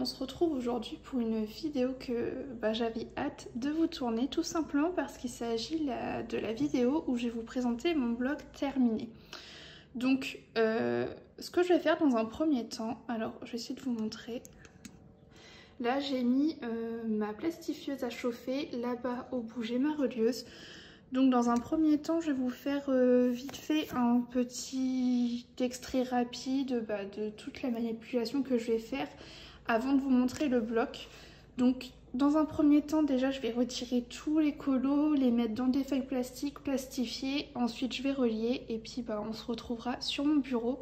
on se retrouve aujourd'hui pour une vidéo que j'avais hâte de vous tourner, tout simplement parce qu'il s'agit de la vidéo où je vais vous présenter mon blog terminé. Donc, ce que je vais faire dans un premier temps, alors je vais essayer de vous montrer. Là, j'ai mis ma plastifieuse à chauffer, là-bas au bout j'ai ma relieuse. Donc dans un premier temps, je vais vous faire vite fait un petit extrait rapide de toute la manipulation que je vais faire avant de vous montrer le bloc. Donc dans un premier temps, déjà je vais retirer tous les colos, les mettre dans des feuilles plastiques, plastifier. Ensuite je vais relier et puis on se retrouvera sur mon bureau.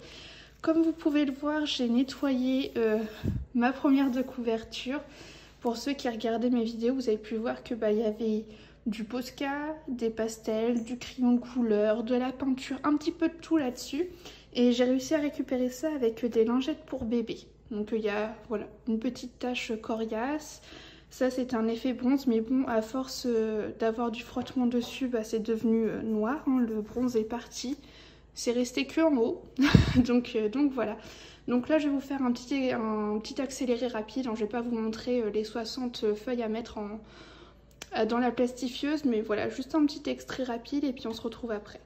Comme vous pouvez le voir, j'ai nettoyé ma première de couverture. Pour ceux qui regardaient mes vidéos, vous avez pu voir que y avait du Posca, des pastels, du crayon de couleur, de la peinture, un petit peu de tout là-dessus. Et j'ai réussi à récupérer ça avec des lingettes pour bébé. Donc il y a voilà, une petite tache coriace. Ça c'est un effet bronze, mais bon, à force d'avoir du frottement dessus, c'est devenu noir, hein, le bronze est parti. C'est resté que en haut, donc voilà. Donc là je vais vous faire un petit accéléré rapide, hein. Je vais pas vous montrer les 60 feuilles à mettre dans la plastifieuse, mais voilà, juste un petit extrait rapide et puis on se retrouve après.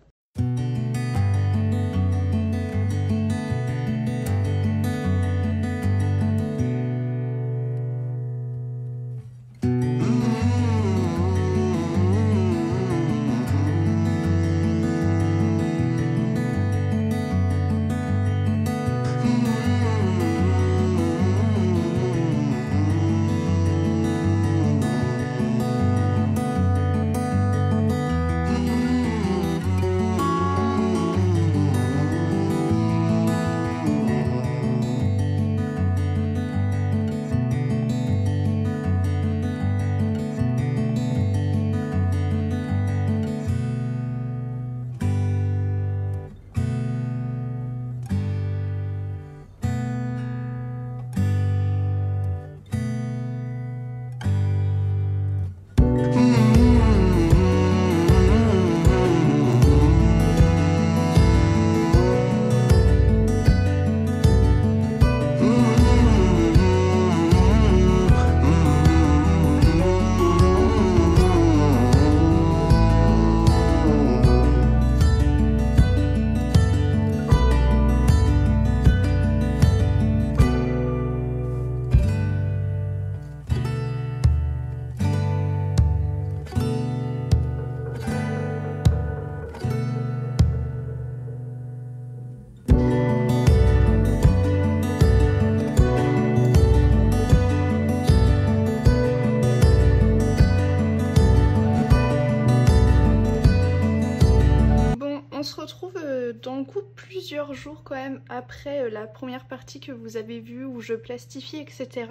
On se retrouve dans le coup plusieurs jours quand même après la première partie que vous avez vue où je plastifie etc.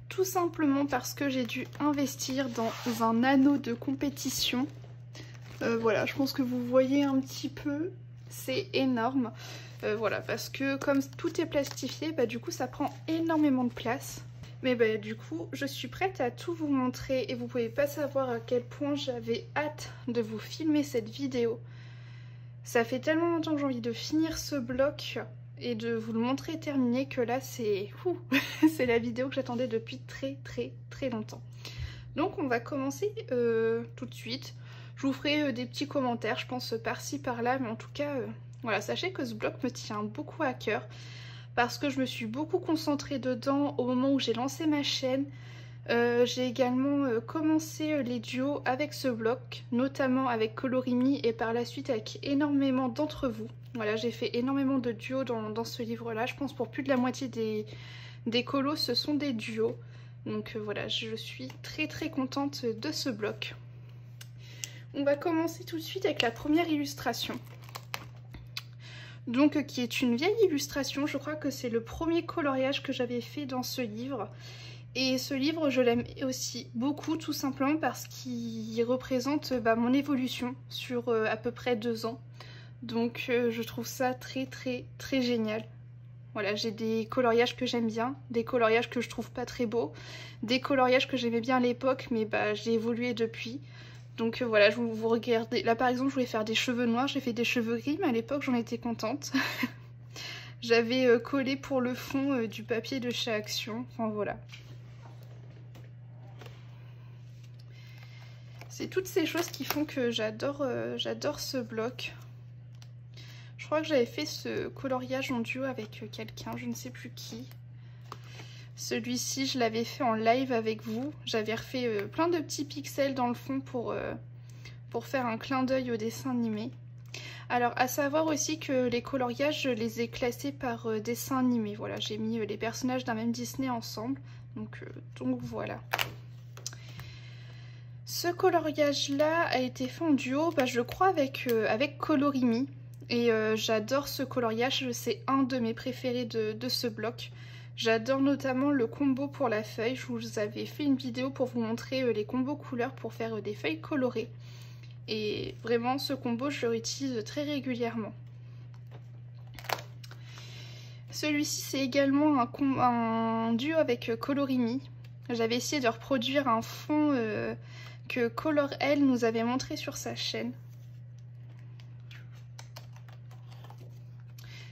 Tout simplement parce que j'ai dû investir dans un anneau de compétition. Voilà, je pense que vous voyez un petit peu, c'est énorme. Voilà, parce que comme tout est plastifié, du coup ça prend énormément de place. Mais du coup, je suis prête à tout vous montrer et vous pouvez pas savoir à quel point j'avais hâte de vous filmer cette vidéo. Ça fait tellement longtemps que j'ai envie de finir ce bloc et de vous le montrer terminé que là c'est c'est la vidéo que j'attendais depuis très longtemps. Donc on va commencer tout de suite. Je vous ferai des petits commentaires, je pense par-ci par-là, mais en tout cas, voilà, sachez que ce bloc me tient beaucoup à cœur parce que je me suis beaucoup concentrée dedans au moment où j'ai lancé ma chaîne. J'ai également commencé les duos avec ce bloc, notamment avec Colorimi et par la suite avec énormément d'entre vous. Voilà, j'ai fait énormément de duos dans ce livre-là. Je pense pour plus de la moitié des colos, ce sont des duos. Donc voilà, je suis très contente de ce bloc. On va commencer tout de suite avec la première illustration. Donc qui est une vieille illustration, je crois que c'est le premier coloriage que j'avais fait dans ce livre. Et ce livre, je l'aime aussi beaucoup, tout simplement parce qu'il représente mon évolution sur à peu près 2 ans. Donc je trouve ça très génial. Voilà, j'ai des coloriages que j'aime bien, des coloriages que je trouve pas très beaux, des coloriages que j'aimais bien à l'époque, mais j'ai évolué depuis. Donc voilà, je vous regardez. Là par exemple, je voulais faire des cheveux noirs, j'ai fait des cheveux gris, mais à l'époque j'en étais contente. J'avais collé pour le fond du papier de chez Action. Enfin voilà. C'est toutes ces choses qui font que j'adore ce bloc. Je crois que j'avais fait ce coloriage en duo avec quelqu'un, je ne sais plus qui. Celui-ci, je l'avais fait en live avec vous. J'avais refait plein de petits pixels dans le fond pour faire un clin d'œil au dessin animé. Alors, à savoir aussi que les coloriages, je les ai classés par dessin animé. Voilà, j'ai mis les personnages d'un même Disney ensemble. Donc voilà. Ce coloriage-là a été fait en duo, je crois, avec Colorimi. Et j'adore ce coloriage, c'est un de mes préférés de ce bloc. J'adore notamment le combo pour la feuille. Je vous avais fait une vidéo pour vous montrer les combos couleurs pour faire des feuilles colorées. Et vraiment, ce combo, je le réutilise très régulièrement. Celui-ci, c'est également un duo avec Colorimi. J'avais essayé de reproduire un fond que Color Elle nous avait montré sur sa chaîne.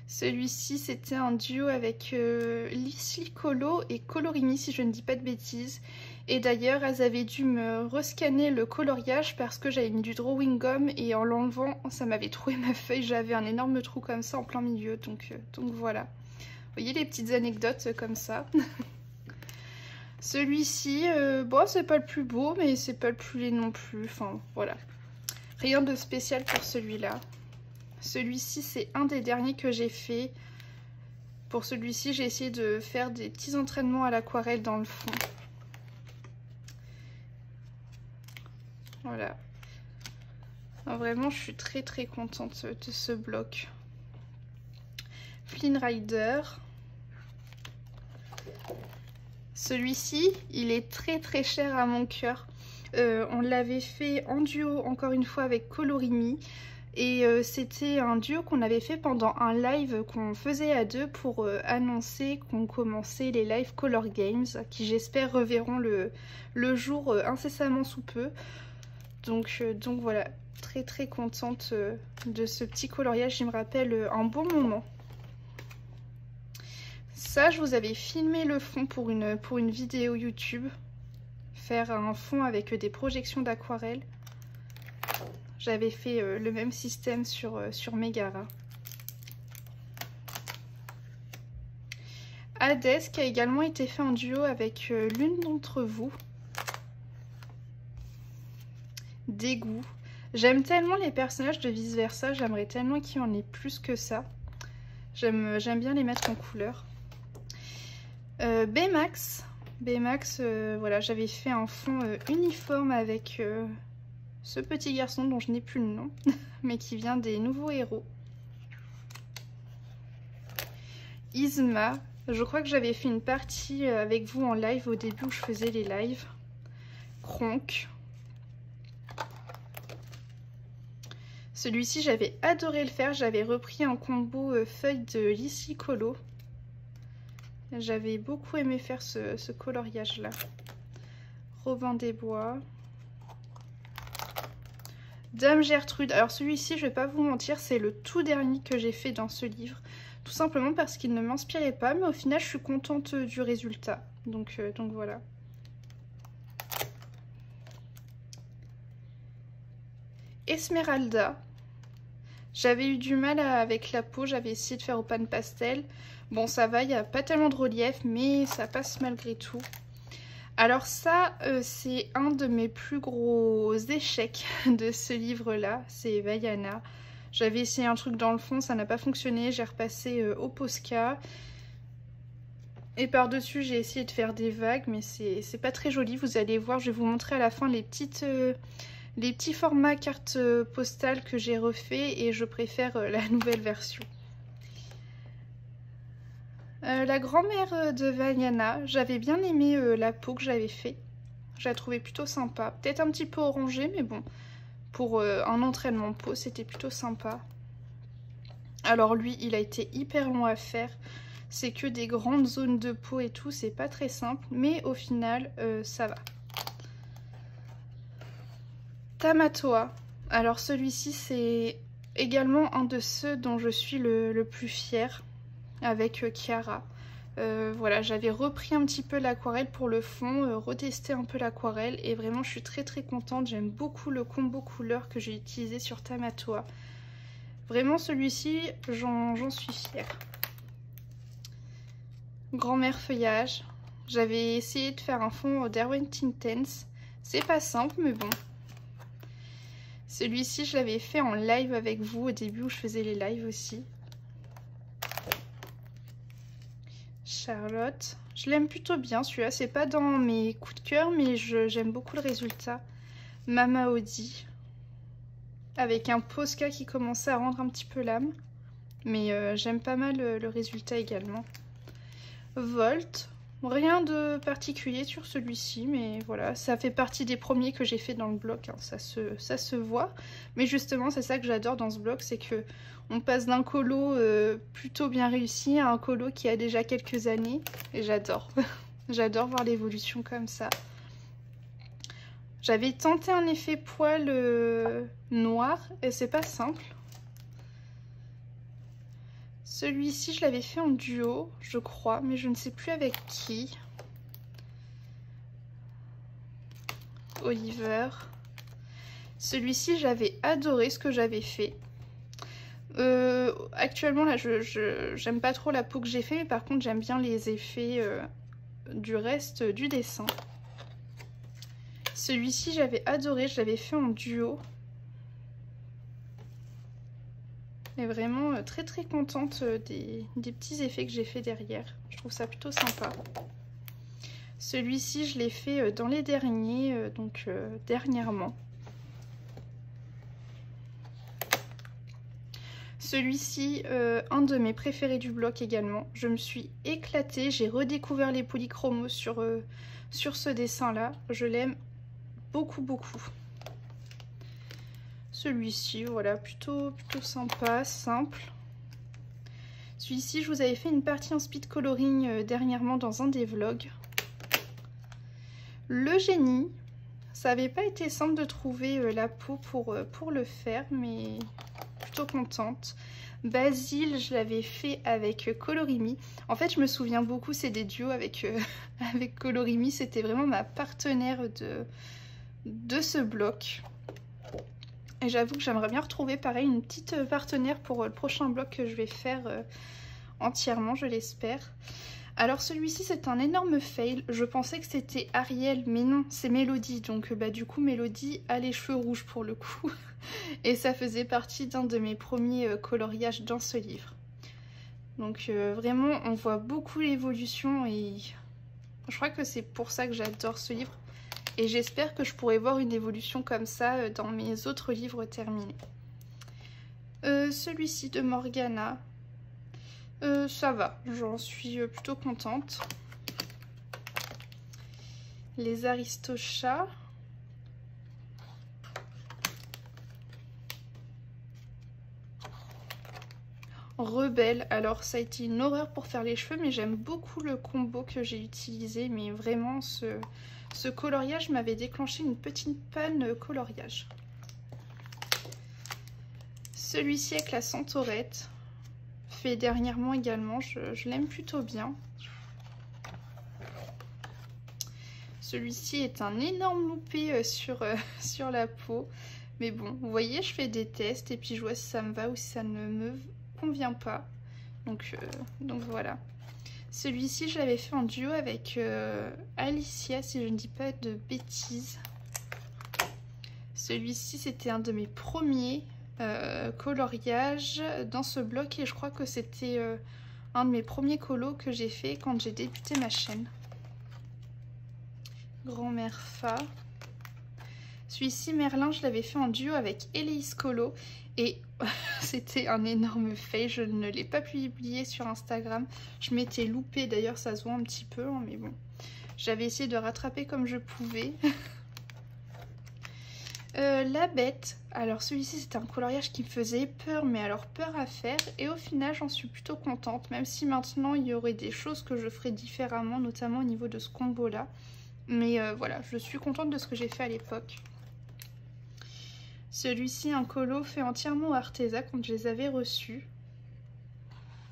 Celui-ci, c'était un duo avec Lisly Colo et Colorimi, si je ne dis pas de bêtises. Et d'ailleurs, elles avaient dû me rescanner le coloriage parce que j'avais mis du drawing gum et en l'enlevant, ça m'avait troué ma feuille. J'avais un énorme trou comme ça en plein milieu, donc voilà. Vous voyez les petites anecdotes comme ça. Celui-ci, bon, c'est pas le plus beau, mais c'est pas le plus laid non plus. Enfin, voilà. Rien de spécial pour celui-là. Celui-ci, c'est un des derniers que j'ai fait. Pour celui-ci, j'ai essayé de faire des petits entraînements à l'aquarelle dans le fond. Voilà. Alors, vraiment, je suis très très contente de ce bloc. Flynn Rider. Celui-ci, il est très très cher à mon cœur. On l'avait fait en duo, encore une fois, avec Colorimi. Et c'était un duo qu'on avait fait pendant un live qu'on faisait à deux pour annoncer qu'on commençait les live Color Games, qui j'espère reverront le jour incessamment sous peu. Donc voilà, très très contente de ce petit coloriage, il me rappelle un bon moment. Ça, je vous avais filmé le fond pour une vidéo YouTube. Faire un fond avec des projections d'aquarelle. J'avais fait le même système sur Megara. Hades qui a également été fait en duo avec l'une d'entre vous. Dégoût. J'aime tellement les personnages de Vice Versa, j'aimerais tellement qu'il y en ait plus que ça. J'aime bien les mettre en couleur. Baymax. Baymax, voilà, j'avais fait un fond uniforme avec ce petit garçon dont je n'ai plus le nom, mais qui vient des nouveaux héros. Yzma, je crois que j'avais fait une partie avec vous en live au début où je faisais les lives. Kronk. Celui-ci, j'avais adoré le faire. J'avais repris un combo feuille de Lisly Colo. J'avais beaucoup aimé faire ce coloriage-là. Robin des Bois. Dame Gertrude. Alors celui-ci, je vais pas vous mentir, c'est le tout dernier que j'ai fait dans ce livre. Tout simplement parce qu'il ne m'inspirait pas, mais au final, je suis contente du résultat. Donc voilà. Esmeralda. J'avais eu du mal avec la peau, j'avais essayé de faire au pan pastel. Bon, ça va, il n'y a pas tellement de relief, mais ça passe malgré tout. Alors ça, c'est un de mes plus gros échecs de ce livre-là, c'est Vaiana. J'avais essayé un truc dans le fond, ça n'a pas fonctionné, j'ai repassé au Posca. Et par-dessus, j'ai essayé de faire des vagues, mais c'est pas très joli. Vous allez voir, je vais vous montrer à la fin les petits formats cartes postales que j'ai refait et je préfère la nouvelle version. La grand-mère de Vaiana, j'avais bien aimé la peau que j'avais fait. Je la trouvais plutôt sympa. Peut-être un petit peu orangée, mais bon, pour un entraînement peau, c'était plutôt sympa. Alors lui, il a été hyper long à faire. C'est que des grandes zones de peau et tout, c'est pas très simple, mais au final, ça va. Tamatoa. Alors celui-ci, c'est également un de ceux dont je suis le plus fière. avec Chiara. Voilà, j'avais repris un petit peu l'aquarelle pour le fond, retesté un peu l'aquarelle et vraiment je suis très contente. J'aime beaucoup le combo couleur que j'ai utilisé sur Tamatoa. Vraiment celui-ci, j'en suis fière. Grand-mère feuillage. J'avais essayé de faire un fond Derwent Intense. C'est pas simple mais bon. Celui-ci je l'avais fait en live avec vous au début où je faisais les lives aussi. Charlotte, je l'aime plutôt bien celui-là, c'est pas dans mes coups de cœur mais j'aime beaucoup le résultat. Mama Audi, avec un Posca qui commençait à rendre un petit peu l'âme, mais j'aime pas mal le résultat également. Volt, rien de particulier sur celui-ci, mais voilà, ça fait partie des premiers que j'ai fait dans le bloc, hein, ça se voit. Mais justement, c'est ça que j'adore dans ce bloc, c'est que on passe d'un colo plutôt bien réussi à un colo qui a déjà quelques années, et j'adore. J'adore voir l'évolution comme ça. J'avais tenté un effet poil noir, et c'est pas simple. Celui-ci, je l'avais fait en duo, je crois, mais je ne sais plus avec qui. Oliver. Celui-ci, j'avais adoré ce que j'avais fait. Actuellement, là, j'aime pas trop la peau que j'ai fait, mais par contre, j'aime bien les effets du reste du dessin. Celui-ci, j'avais adoré, je l'avais fait en duo. Et vraiment très contente des petits effets que j'ai fait derrière. Je trouve ça plutôt sympa. Celui-ci, je l'ai fait dans les derniers, donc dernièrement. Celui-ci, un de mes préférés du bloc également. Je me suis éclatée, j'ai redécouvert les polychromos sur ce dessin-là. Je l'aime beaucoup. Celui-ci, voilà, plutôt sympa, simple. Celui-ci, je vous avais fait une partie en speed coloring dernièrement dans un des vlogs. Le génie, ça n'avait pas été simple de trouver la peau pour le faire, mais plutôt contente. Basile, je l'avais fait avec Colorimi. En fait, je me souviens beaucoup, c'est des duos avec Colorimi. C'était vraiment ma partenaire de ce bloc. Et j'avoue que j'aimerais bien retrouver pareil une petite partenaire pour le prochain bloc que je vais faire entièrement, je l'espère. Alors celui-ci c'est un énorme fail, je pensais que c'était Ariel mais non c'est Mélodie, donc du coup Mélodie a les cheveux rouges pour le coup et ça faisait partie d'un de mes premiers coloriages dans ce livre. Donc vraiment on voit beaucoup l'évolution et je crois que c'est pour ça que j'adore ce livre. Et j'espère que je pourrai voir une évolution comme ça dans mes autres livres terminés. Celui-ci de Morgana, ça va, j'en suis plutôt contente. Les Aristochats. Rebelle, alors ça a été une horreur pour faire les cheveux, mais j'aime beaucoup le combo que j'ai utilisé, mais vraiment ce coloriage m'avait déclenché une petite panne coloriage. Celui-ci avec la Centaurette, fait dernièrement également, je l'aime plutôt bien. Celui-ci est un énorme loupé sur la peau, mais bon, vous voyez, je fais des tests et puis je vois si ça me va ou si ça ne me convient pas. Donc voilà. Celui-ci, je l'avais fait en duo avec Alicia, si je ne dis pas de bêtises. Celui-ci, c'était un de mes premiers coloriages dans ce bloc et je crois que c'était un de mes premiers colos que j'ai fait quand j'ai débuté ma chaîne. Grand-mère Fa. Celui-ci, Merlin, je l'avais fait en duo avec Eleis Colo et c'était un énorme fail, je ne l'ai pas publié sur Instagram. Je m'étais loupée, d'ailleurs ça se voit un petit peu, hein, mais bon. J'avais essayé de rattraper comme je pouvais. La Bête, alors celui-ci c'était un coloriage qui me faisait peur, mais alors peur à faire. Et au final j'en suis plutôt contente, même si maintenant il y aurait des choses que je ferais différemment, notamment au niveau de ce combo là. Mais voilà, je suis contente de ce que j'ai fait à l'époque. Celui-ci, un colo fait entièrement au Arteza quand je les avais reçus.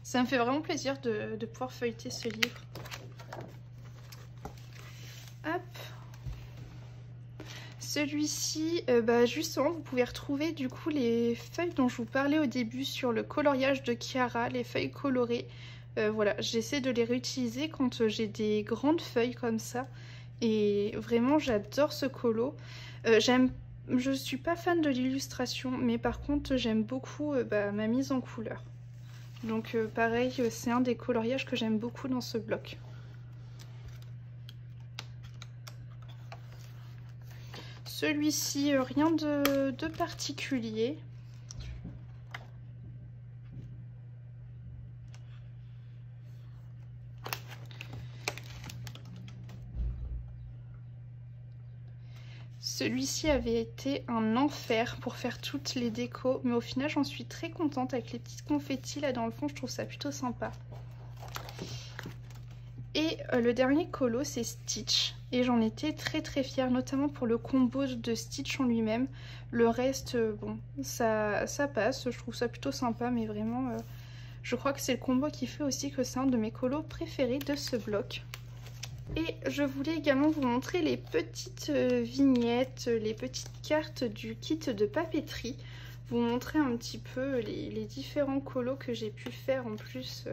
Ça me fait vraiment plaisir de pouvoir feuilleter ce livre. Hop. Celui-ci, justement, vous pouvez retrouver du coup les feuilles dont je vous parlais au début sur le coloriage de Chiara, les feuilles colorées. Voilà, j'essaie de les réutiliser quand j'ai des grandes feuilles comme ça. Et vraiment, j'adore ce colo. Je suis pas fan de l'illustration, mais par contre, j'aime beaucoup ma mise en couleur. Donc pareil, c'est un des coloriages que j'aime beaucoup dans ce bloc. Celui-ci, rien de particulier. Celui-ci avait été un enfer pour faire toutes les décos, mais au final j'en suis très contente avec les petites confettis là dans le fond, je trouve ça plutôt sympa. Et le dernier colo c'est Stitch, et j'en étais très fière, notamment pour le combo de Stitch en lui-même. Le reste, bon, ça passe, je trouve ça plutôt sympa, mais vraiment, je crois que c'est le combo qui fait aussi que c'est un de mes colos préférés de ce bloc. Et je voulais également vous montrer les petites vignettes, les petites cartes du kit de papeterie. Vous montrer un petit peu les différents colos que j'ai pu faire en plus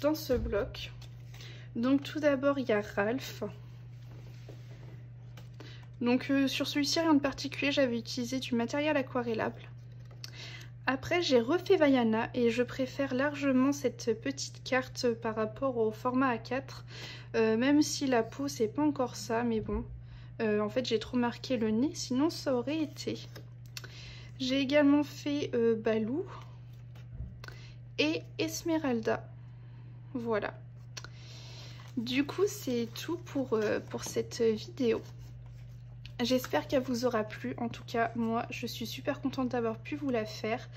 dans ce bloc. Donc tout d'abord il y a Ralph. Donc sur celui-ci rien de particulier, j'avais utilisé du matériel aquarellable. Après j'ai refait Vaiana et je préfère largement cette petite carte par rapport au format A4. Même si la peau c'est pas encore ça, mais bon. En fait j'ai trop marqué le nez, sinon ça aurait été. J'ai également fait Baloo et Esmeralda. Voilà. Du coup c'est tout pour cette vidéo. J'espère qu'elle vous aura plu. En tout cas, moi, je suis super contente d'avoir pu vous la faire.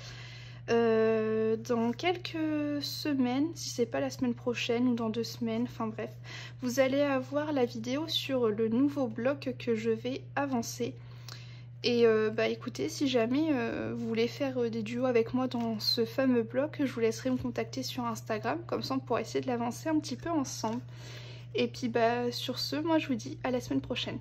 Dans quelques semaines, si c'est pas la semaine prochaine ou dans 2 semaines, enfin bref, vous allez avoir la vidéo sur le nouveau bloc que je vais avancer. Et écoutez, si jamais vous voulez faire des duos avec moi dans ce fameux bloc, je vous laisserai me contacter sur Instagram. Comme ça, on pourra essayer de l'avancer un petit peu ensemble. Et puis sur ce, moi, je vous dis à la semaine prochaine.